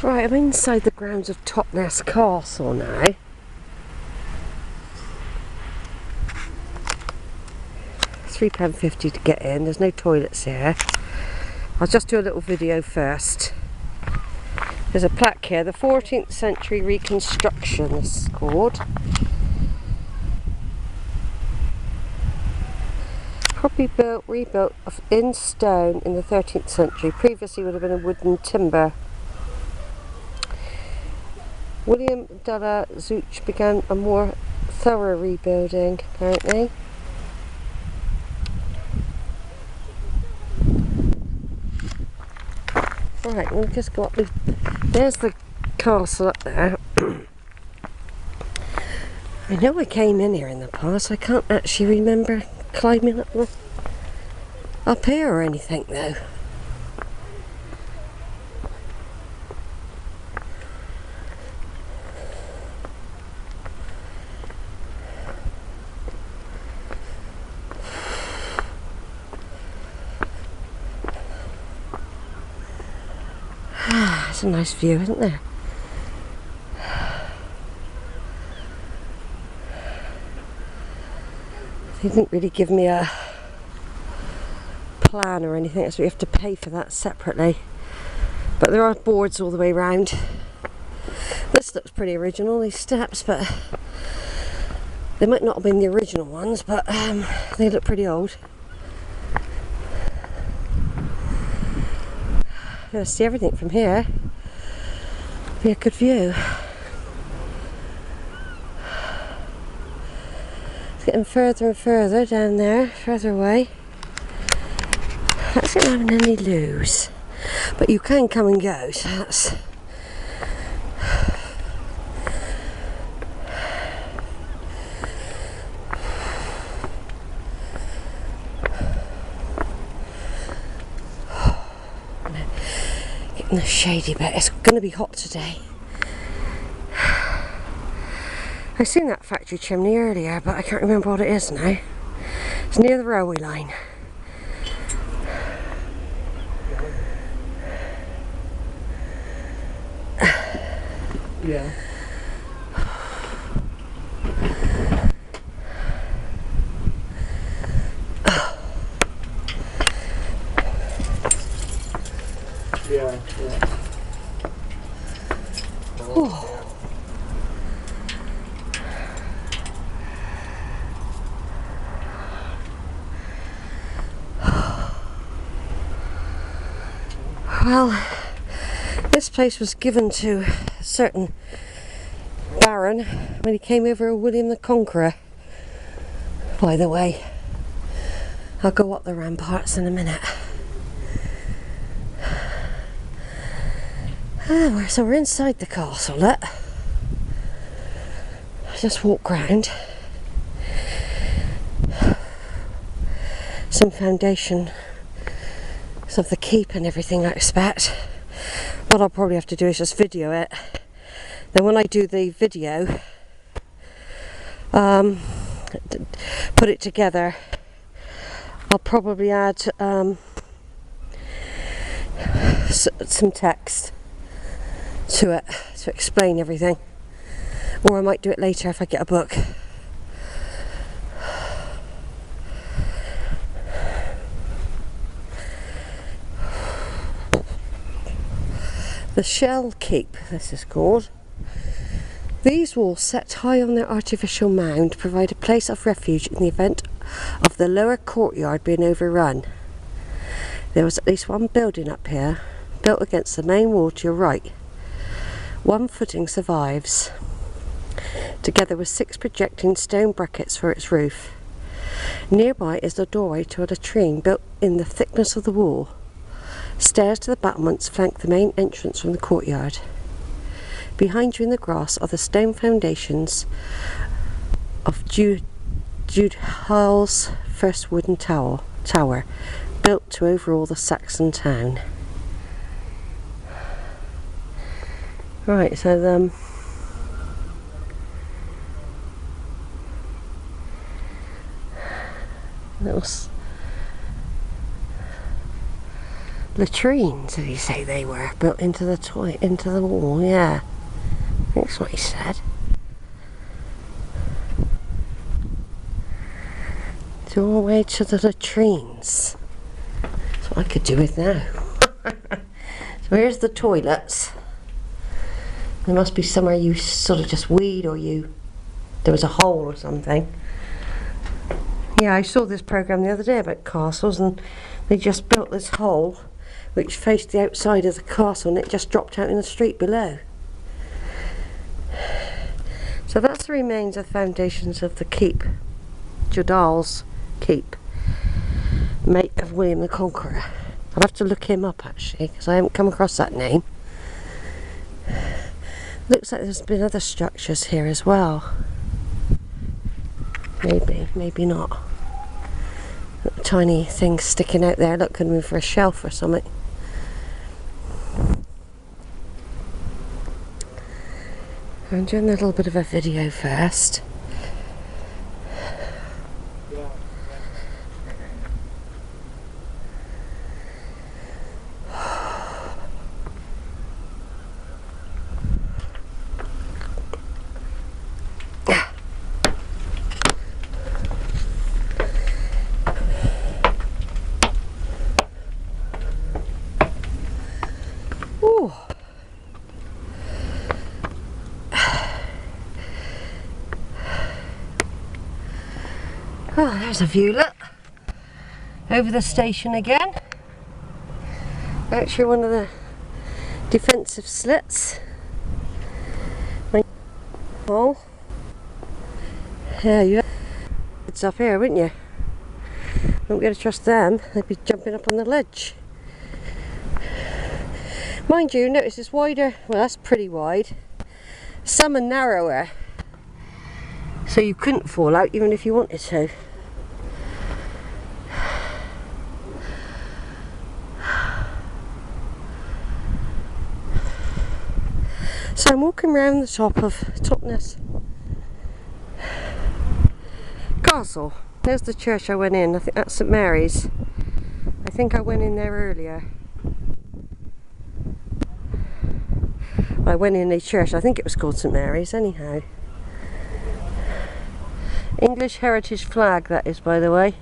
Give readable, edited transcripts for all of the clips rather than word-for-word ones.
Right, I'm inside the grounds of Totnes Castle now. £3.50 to get in, there's no toilets here. I'll just do a little video first. There's a plaque here, the 14th century reconstruction this is called. Probably rebuilt in stone in the 13th century. Previously would have been a wooden timber. William The Conqueror began a more thorough rebuilding, apparently. Right, we'll just go up. There's the castle up there. I know I came in here in the past. I can't actually remember climbing up here or anything though. It's a nice view, isn't there? They didn't really give me a plan or anything, so we have to pay for that separately. But there are boards all the way around. This looks pretty original, these steps, but they might not have been the original ones, but they look pretty old. I'm going to see everything from here. Be a good view. It's getting further and further down there, further away. That's not having any loos, but you can come and go, so that's... Getting the shady bit. It's going to be hot today. I seen that factory chimney earlier, but I can't remember what it is now. It's near the railway line. Yeah. Yeah, yeah. Oh. Well, this place was given to a certain baron when he came over with William the Conqueror. By the way, I'll go up the ramparts in a minute. So we're inside the castle, look. Just walk round. Some foundation of the keep and everything, I expect. What I'll probably have to do is just video it. Then when I do the video, put it together, I'll probably add some text to it to explain everything, or I might do it later if I get a book. The Shell Keep, this is called. These walls, set high on their artificial mound, provide a place of refuge in the event of the lower courtyard being overrun. There was at least one building up here, built against the main wall to your right. One footing survives, together with 6 projecting stone brackets for its roof. Nearby is the doorway to a latrine built in the thickness of the wall. Stairs to the battlements flank the main entrance from the courtyard. Behind you in the grass are the stone foundations of Jude Hall's first wooden tower, built to overawe the Saxon town. Right, so latrines, did he say they were? Built into the into the wall, yeah. That's what he said. Doorway to the latrines. That's what I could do with now. So here's the toilets. There must be somewhere you sort of just weed, or there was a hole or something. Yeah, I saw this programme the other day about castles, and they just built this hole which faced the outside of the castle, and it just dropped out in the street below. So that's the remains of the foundations of the keep, Jodal's keep, mate of William the Conqueror. I'll have to look him up actually, because I haven't come across that name. Looks like there's been other structures here as well. Maybe not. Little tiny things sticking out there. Look, could move for a shelf or something. I'm doing a little bit of a video first. Oh, there's a view, look. Over the station again. Out through one of the defensive slits. Oh. Yeah, you it's up here, wouldn't you? Wouldn't be able to trust them. They'd be jumping up on the ledge. Mind you, notice it's wider. Well, that's pretty wide. Some are narrower, so you couldn't fall out even if you wanted to. So I'm walking around the top of Totnes Castle. There's the church I went in. I think that's St Mary's. I think I went in there earlier. I went in a church. I think it was called St Mary's anyhow. English heritage flag that is, by the way.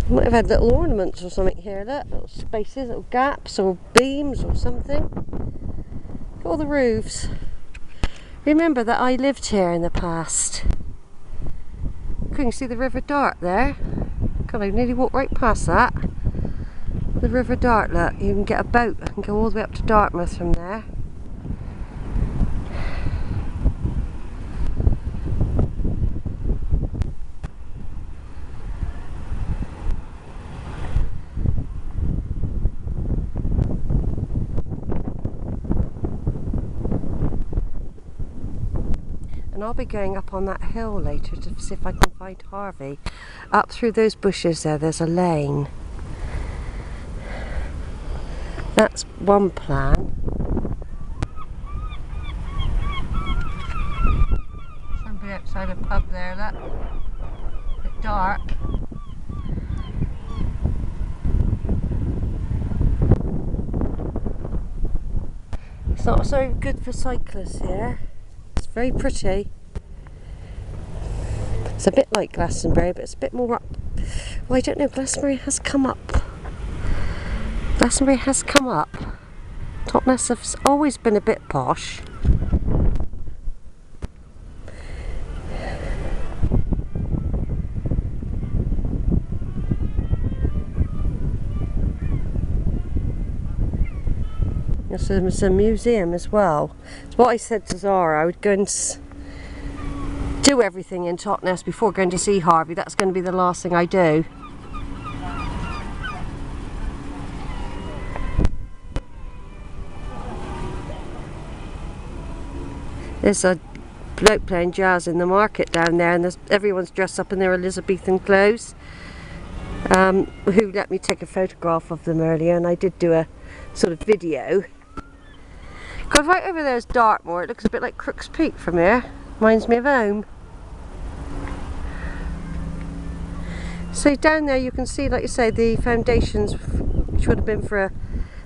Might have had little ornaments or something here, look, little spaces, little gaps or beams or something. Look at all the roofs. Remember that I lived here in the past. Couldn't see the River Dart there. God, I nearly walked right past that. The River Dart, look, you can get a boat and go all the way up to Dartmouth from there. And I'll be going up on that hill later to see if I can find Harvey. Up through those bushes there's a lane. That's one plan. Somebody outside a pub there, look. A bit dark. It's not so good for cyclists here. It's very pretty. It's a bit like Glastonbury, but it's a bit more up. Well, I don't know, Glastonbury has come up. Glastonbury has come up. Totnes has always been a bit posh. There's a museum as well. It's what I said to Zara, I would go and do everything in Totnes before going to see Harvey. That's going to be the last thing I do. There's a bloke playing jazz in the market down there, and everyone's dressed up in their Elizabethan clothes. Who let me take a photograph of them earlier, and I did do a sort of video. God, right over there is Dartmoor. It looks a bit like Crook's Peak from here. Reminds me of home. So down there you can see, like you say, the foundations, which would have been for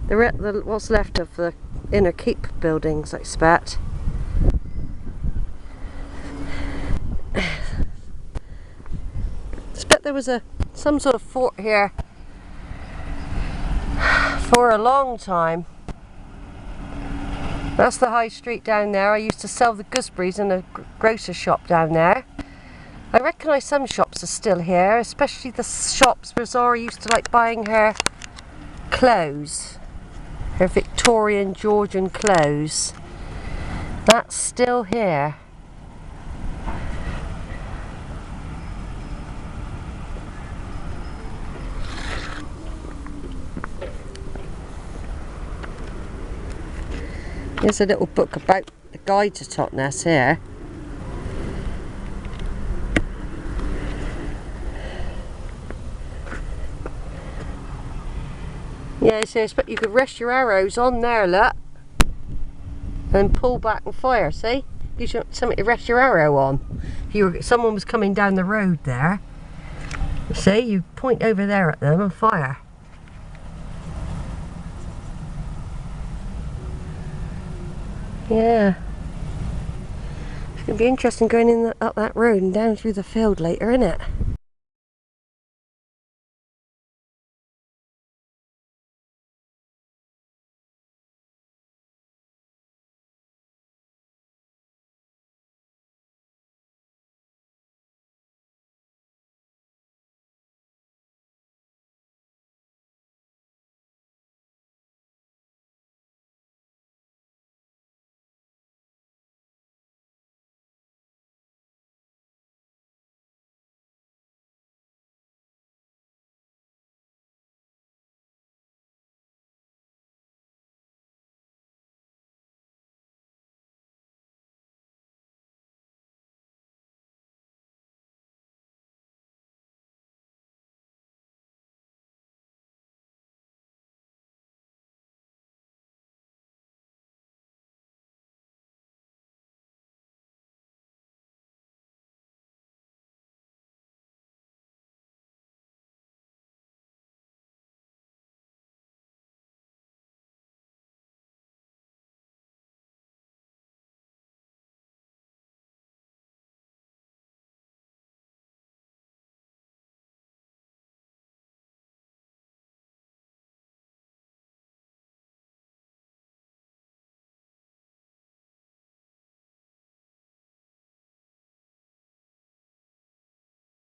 the what's left of the inner keep buildings, I expect. I expect there was some sort of fort here for a long time. That's the high street down there. I used to sell the gooseberries in a grocer shop down there. I recognise some shops are still here, especially the shops where Zara used to like buying her clothes, her Victorian Georgian clothes. That's still here. Here's a little book about the guide to Totnes here. Yeah, so you could rest your arrows on there, look, and pull back and fire. See, gives you something to rest your arrow on. If someone was coming down the road there, see, you point over there at them and fire. Yeah, it's gonna be interesting going up that road and down through the field later, isn't it?